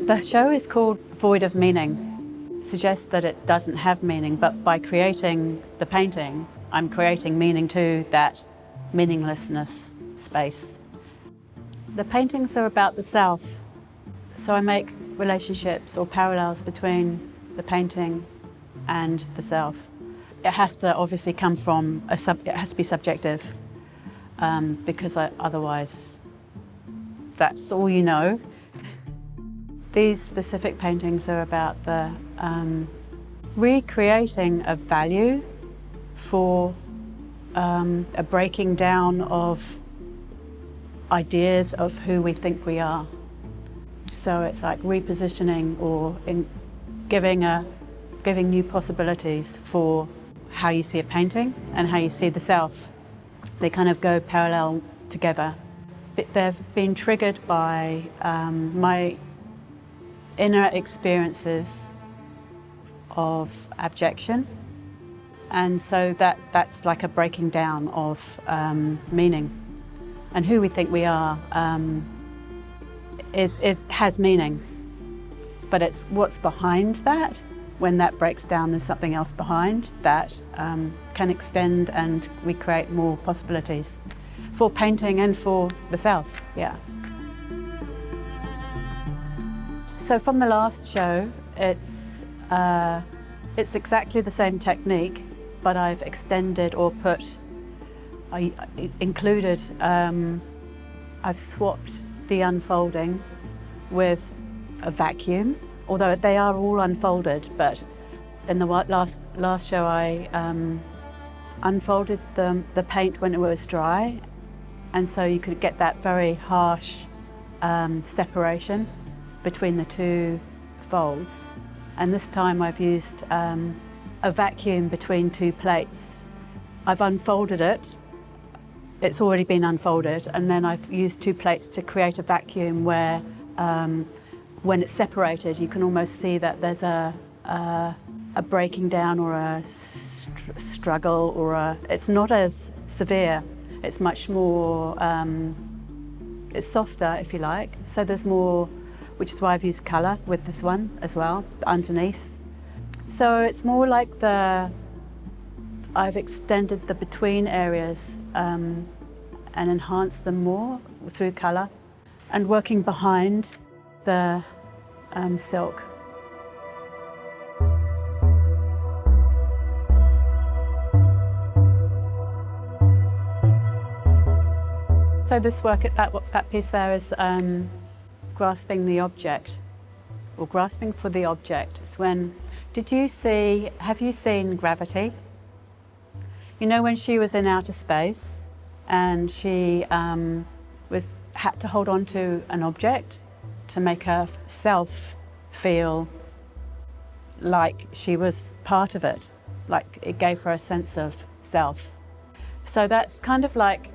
The show is called Void of Meaning. It suggests that it doesn't have meaning, but by creating the painting, I'm creating meaning to that meaninglessness space. The paintings are about the self, so I make relationships or parallels between the painting and the self. It has to obviously come from it has to be subjective, because otherwise that's all you know. These specific paintings are about the recreating a value for a breaking down of ideas of who we think we are. So it's like repositioning or giving new possibilities for how you see a painting and how you see the self. They kind of go parallel together. But they've been triggered by my inner experiences of abjection. And so that's like a breaking down of meaning. And who we think we are has meaning. But it's what's behind that. When that breaks down, there's something else behind that can extend, and we create more possibilities for painting and for the self, yeah. So from the last show, it's exactly the same technique, but I've extended or I've swapped the unfolding with a vacuum, although they are all unfolded, but in the last show I unfolded the paint when it was dry, and so you could get that very harsh separation between the two folds. And this time I've used a vacuum between two plates. I've unfolded it, it's already been unfolded, and then I've used two plates to create a vacuum where when it's separated, you can almost see that there's a breaking down or a struggle, or it's not as severe. It's much more, it's softer, if you like. So there's more, which is why I've used colour with this one as well, underneath. So it's more like I've extended the between areas and enhanced them more through colour and working behind the silk. So this work, that piece there is grasping the object, or grasping for the object. It's when, have you seen Gravity? You know, when she was in outer space and she had to hold on to an object to make herself feel like she was part of it, like it gave her a sense of self. So that's kind of like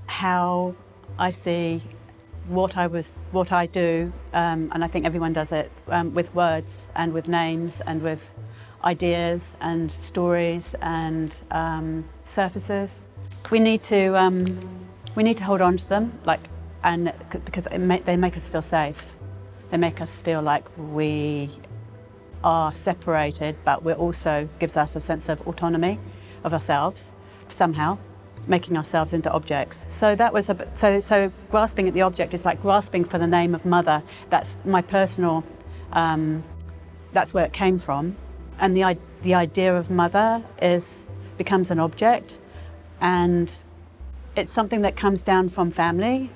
how I see what I do, and I think everyone does it with words and with names and with ideas and stories and surfaces. We need to hold on to them, because they make us feel safe. They make us feel like we are separated, but we're also gives us a sense of autonomy of ourselves somehow, making ourselves into objects. So that was so grasping at the object is like grasping for the name of mother. That's my personal. That's where it came from, and the idea of mother becomes an object, and it's something that comes down from family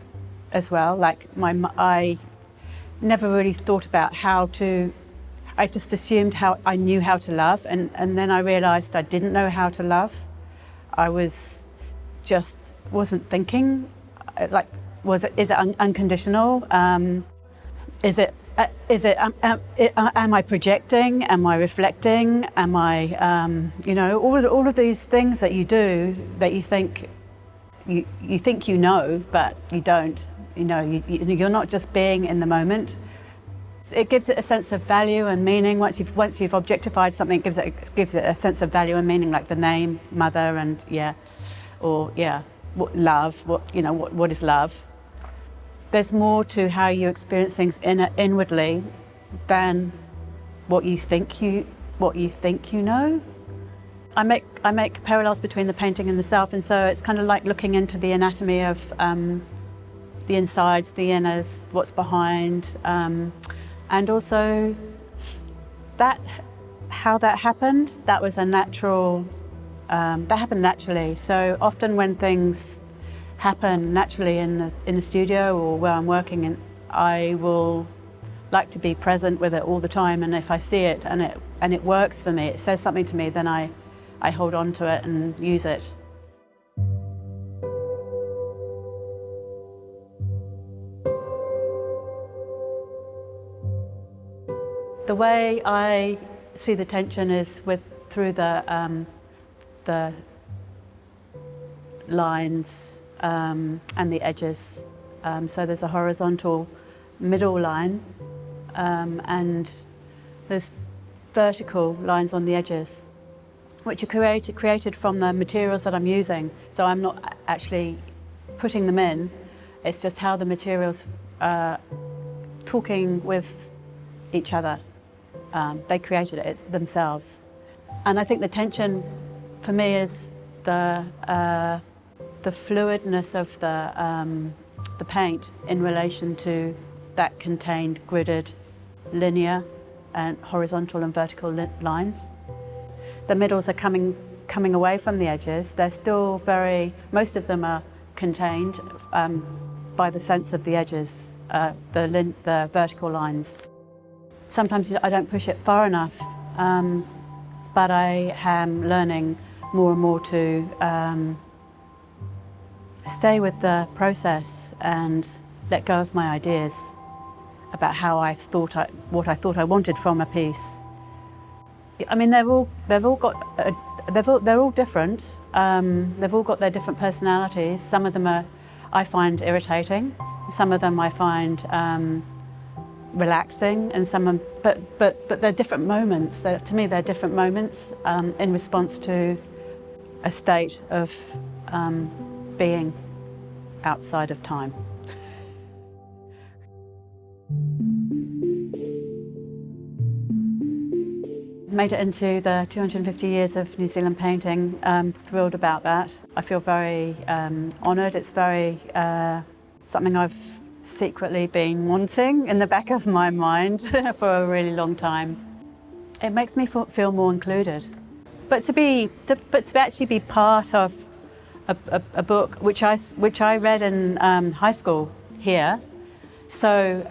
as well. Like I never really thought about how to. I just assumed how I knew how to love, and then I realised I didn't know how to love. I wasn't thinking. Is it unconditional? Am I projecting? Am I reflecting? Am I, all of these things that you do that you think you know, but you don't. You're not just being in the moment. It gives it a sense of value and meaning. Once you've objectified something, it gives it a sense of value and meaning, like the name mother and what love. What is love? there's more to how you experience things inwardly than what you think you know. I make parallels between the painting and the self, and so it's kind of like looking into the anatomy of the insides, the inners, what's behind, and also how that happened. That was a natural. That happened naturally. So often when things happen naturally in the studio or where I'm working, and I will like to be present with it all the time. And if I see it and it works for me, it says something to me, then I hold on to it and use it. The way I see the tension is through the lines and the edges. So there's a horizontal middle line and there's vertical lines on the edges, which are created from the materials that I'm using. So I'm not actually putting them in, it's just how the materials are talking with each other. They created it themselves. And I think the tension for me is the fluidness of the paint in relation to that contained gridded linear and horizontal and vertical lines. The middles are coming away from the edges. They're still most of them are contained by the sense of the edges, the vertical lines. Sometimes I don't push it far enough, but I am learning more and more to stay with the process and let go of my ideas about how what I thought I wanted from a piece. I mean, they're all different. They've all got their different personalities. Some of them I find irritating. Some of them I find relaxing, and but they're different moments. To me, they're different moments in response to a state of being outside of time. Made it into the 250 years of New Zealand painting. Thrilled about that. I feel very honoured. It's very something I've secretly been wanting in the back of my mind for a really long time. It makes me feel more included. But to actually be part of a book which I read in high school here. So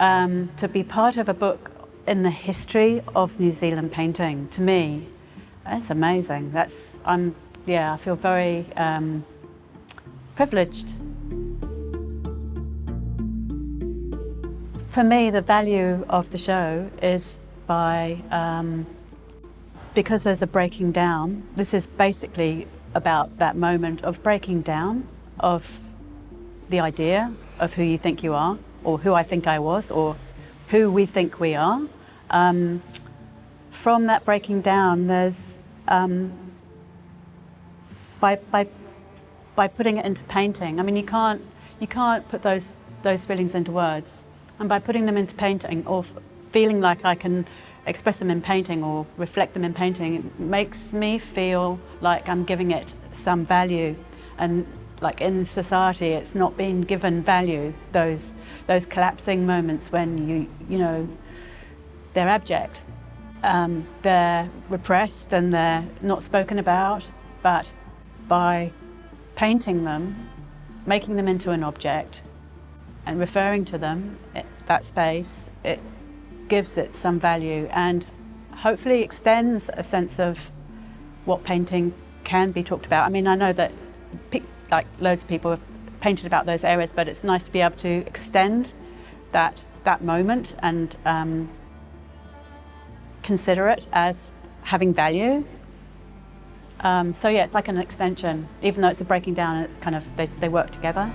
to be part of a book in the history of New Zealand painting, to me, that's amazing. I feel very privileged. For me, the value of the show is because there's a breaking down. This is basically about that moment of breaking down of the idea of who you think you are, or who I think I was, or who we think we are. From that breaking down, there's by putting it into painting. I mean, you can't put those feelings into words. And by putting them into painting, or feeling like I can express them in painting or reflect them in painting, it makes me feel like I'm giving it some value. And like in society, it's not being given value, those collapsing moments when you know, they're abject. They're repressed and they're not spoken about, but by painting them, making them into an object, and referring to them, that space, it gives it some value and hopefully extends a sense of what painting can be talked about. I mean, I know that like loads of people have painted about those areas, but it's nice to be able to extend that moment and consider it as having value. So yeah, it's like an extension, even though it's a breaking down, it kind of they work together.